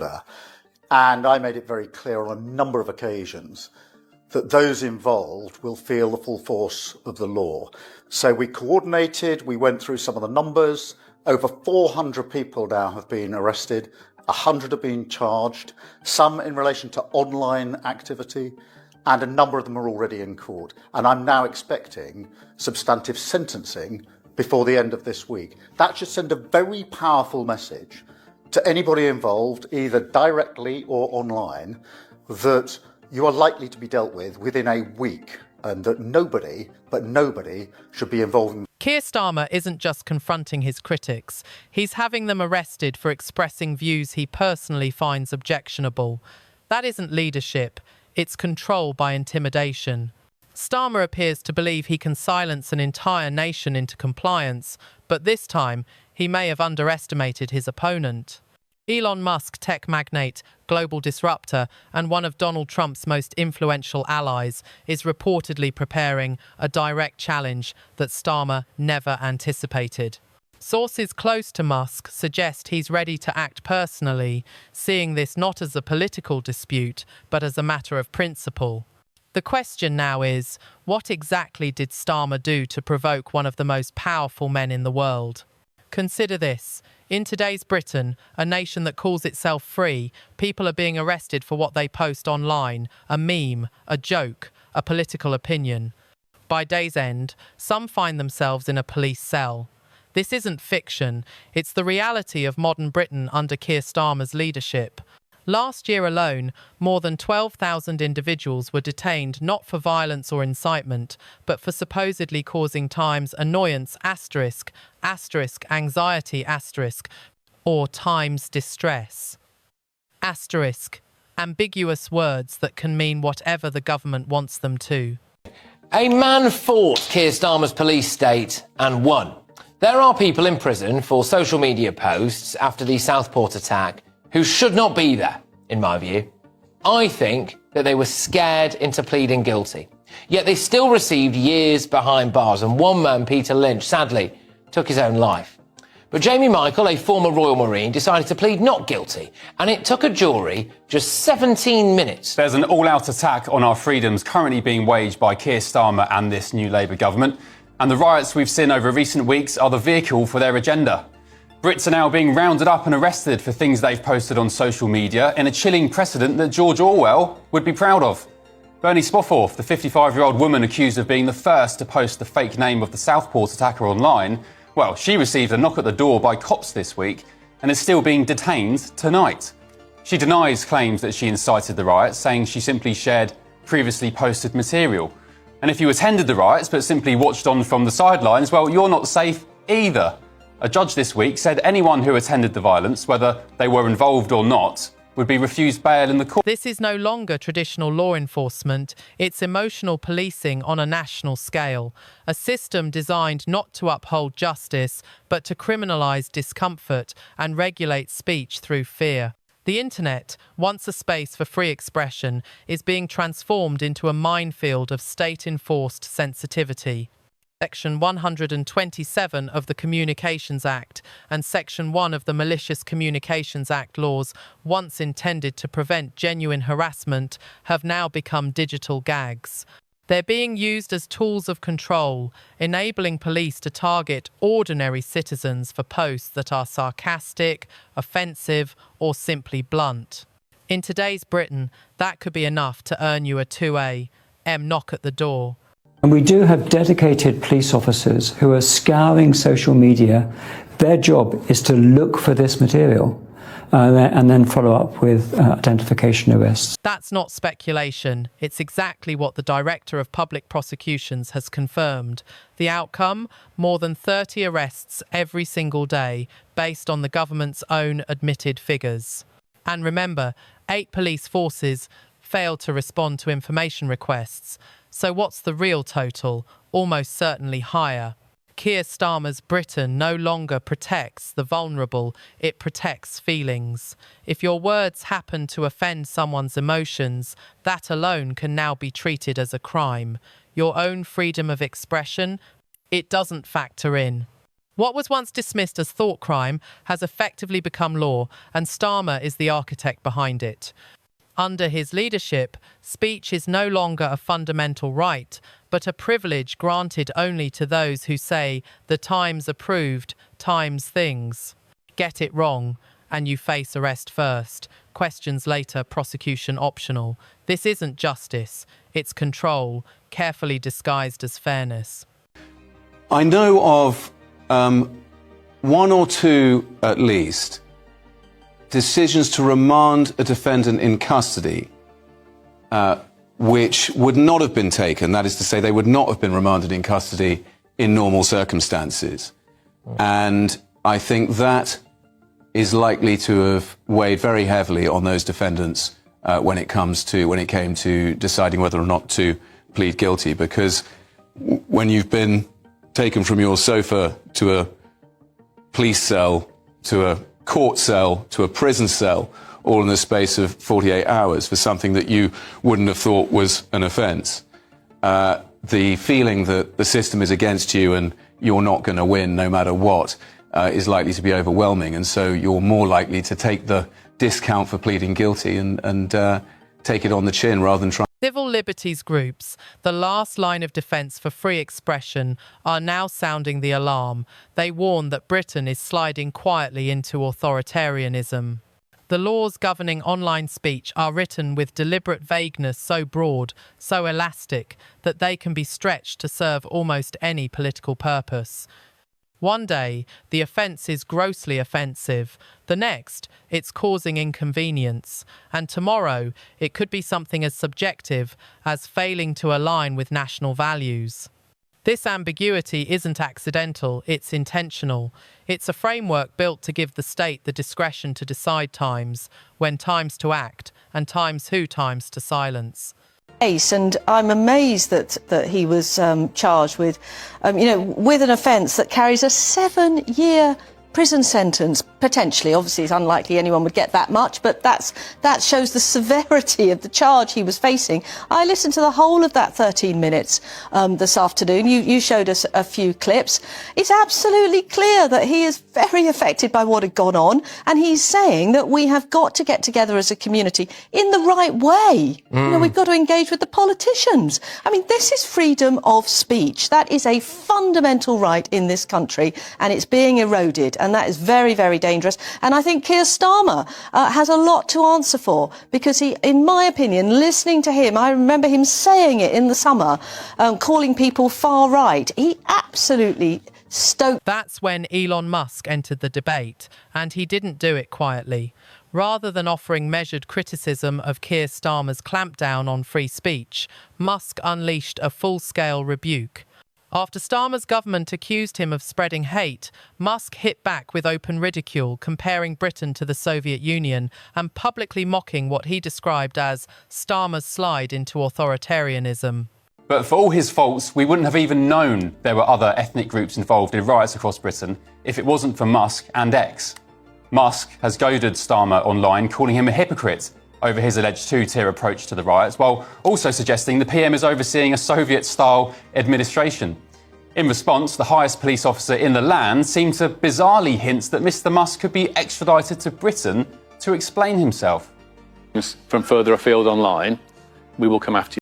order. And I made it very clear on a number of occasions that those involved will feel the full force of the law. So we coordinated, we went through some of the numbers. Over 400 people now have been arrested, 100 have been charged, some in relation to online activity, and a number of them are already in court. And I'm now expecting substantive sentencing before the end of this week. That should send a very powerful message to anybody involved, either directly or online, that you are likely to be dealt with within a week, and that nobody should be involved in. Keir Starmer isn't just confronting his critics, he's having them arrested for expressing views he personally finds objectionable. That isn't leadership, it's control by intimidation. Starmer appears to believe he can silence an entire nation into compliance, but this time he may have underestimated his opponent. Elon Musk, tech magnate, global disruptor, and one of Donald Trump's most influential allies, is reportedly preparing a direct challenge that Starmer never anticipated. Sources close to Musk suggest he's ready to act personally, seeing this not as a political dispute, but as a matter of principle. The question now is, what exactly did Starmer do to provoke one of the most powerful men in the world? Consider this. In today's Britain, a nation that calls itself free, people are being arrested for what they post online, a meme, a joke, a political opinion. By day's end, some find themselves in a police cell. This isn't fiction, it's the reality of modern Britain under Keir Starmer's leadership. Last year alone, more than 12,000 individuals were detained not for violence or incitement, but for supposedly causing Times annoyance **, anxiety **, or Times distress. Ambiguous words that can mean whatever the government wants them to. A man fought Keir Starmer's police state and won. There are people in prison for social media posts after the Southport attack who should not be there, in my view. I think that they were scared into pleading guilty. Yet they still received years behind bars, and one man, Peter Lynch, sadly took his own life. But Jamie Michael, a former Royal Marine, decided to plead not guilty, and it took a jury just 17 minutes. There's an all-out attack on our freedoms currently being waged by Keir Starmer and this new Labour government, and the riots we've seen over recent weeks are the vehicle for their agenda. Brits are now being rounded up and arrested for things they've posted on social media in a chilling precedent that George Orwell would be proud of. Bernie Spofforth, the 55-year-old woman accused of being the first to post the fake name of the Southport attacker online, well, she received a knock at the door by cops this week and is still being detained tonight. She denies claims that she incited the riots, saying she simply shared previously posted material. And if you attended the riots but simply watched on from the sidelines, well, you're not safe either. A judge this week said anyone who attended the violence, whether they were involved or not, would be refused bail in the court. This is no longer traditional law enforcement, it's emotional policing on a national scale, a system designed not to uphold justice, but to criminalise discomfort and regulate speech through fear. The internet, once a space for free expression, is being transformed into a minefield of state-enforced sensitivity. Section 127 of the Communications Act and Section 1 of the Malicious Communications Act laws, once intended to prevent genuine harassment, have now become digital gags. They're being used as tools of control, enabling police to target ordinary citizens for posts that are sarcastic, offensive, or simply blunt. In today's Britain, that could be enough to earn you a 2A knock at the door. And we do have dedicated police officers who are scouring social media. Their job is to look for this material and then follow up with identification arrests. That's not speculation. It's exactly what the Director of Public Prosecutions has confirmed. The outcome? More than 30 arrests every single day, based on the government's own admitted figures. And remember, 8 police forces failed to respond to information requests. So what's the real total? Almost certainly higher. Keir Starmer's Britain no longer protects the vulnerable, it protects feelings. If your words happen to offend someone's emotions, that alone can now be treated as a crime. Your own freedom of expression, it doesn't factor in. What was once dismissed as thought crime has effectively become law, and Starmer is the architect behind it. Under his leadership, speech is no longer a fundamental right, but a privilege granted only to those who say the Times approved Times things. Get it wrong, and you face arrest first. Questions later, prosecution optional. This isn't justice, it's control, carefully disguised as fairness. I know of one or two, at least, decisions to remand a defendant in custody which would not have been taken. That is to say, they would not have been remanded in custody in normal circumstances. And I think that is likely to have weighed very heavily on those defendants when it came to deciding whether or not to plead guilty. Because when you've been taken from your sofa to a police cell, to a court cell, to a prison cell, all in the space of 48 hours for something that you wouldn't have thought was an offence, the feeling that the system is against you and you're not going to win no matter what is likely to be overwhelming. And so you're more likely to take the discount for pleading guilty and take it on the chin rather than try. Civil liberties groups, the last line of defence for free expression, are now sounding the alarm. They warn that Britain is sliding quietly into authoritarianism. The laws governing online speech are written with deliberate vagueness so broad, so elastic, that they can be stretched to serve almost any political purpose. One day, the offence is grossly offensive. The next, it's causing inconvenience. And tomorrow, it could be something as subjective as failing to align with national values. This ambiguity isn't accidental, it's intentional. It's a framework built to give the state the discretion to decide times, when times to act, and times to silence. And I'm amazed that he was charged with, with an offence that carries a 7-year prison sentence, potentially. Obviously, it's unlikely anyone would get that much, but that shows the severity of the charge he was facing. I listened to the whole of that 13 minutes this afternoon. You showed us a few clips. It's absolutely clear that he is very affected by what had gone on, and he's saying that we have got to get together as a community in the right way. We've got to engage with the politicians. I mean, this is freedom of speech. That is a fundamental right in this country, and it's being eroded. And that is very, very dangerous. And I think Keir Starmer has a lot to answer for, because he, in my opinion, listening to him, I remember him saying it in the summer, calling people far right. He absolutely stoked. That's when Elon Musk entered the debate, and he didn't do it quietly. Rather than offering measured criticism of Keir Starmer's clampdown on free speech, Musk unleashed a full-scale rebuke. After Starmer's government accused him of spreading hate, Musk hit back with open ridicule, comparing Britain to the Soviet Union and publicly mocking what he described as Starmer's slide into authoritarianism. But for all his faults, we wouldn't have even known there were other ethnic groups involved in riots across Britain if it wasn't for Musk and X. Musk has goaded Starmer online, calling him a hypocrite over his alleged two-tier approach to the riots, while also suggesting the PM is overseeing a Soviet-style administration. In response, the highest police officer in the land seemed to bizarrely hint that Mr Musk could be extradited to Britain to explain himself. From further afield online, we will come after you.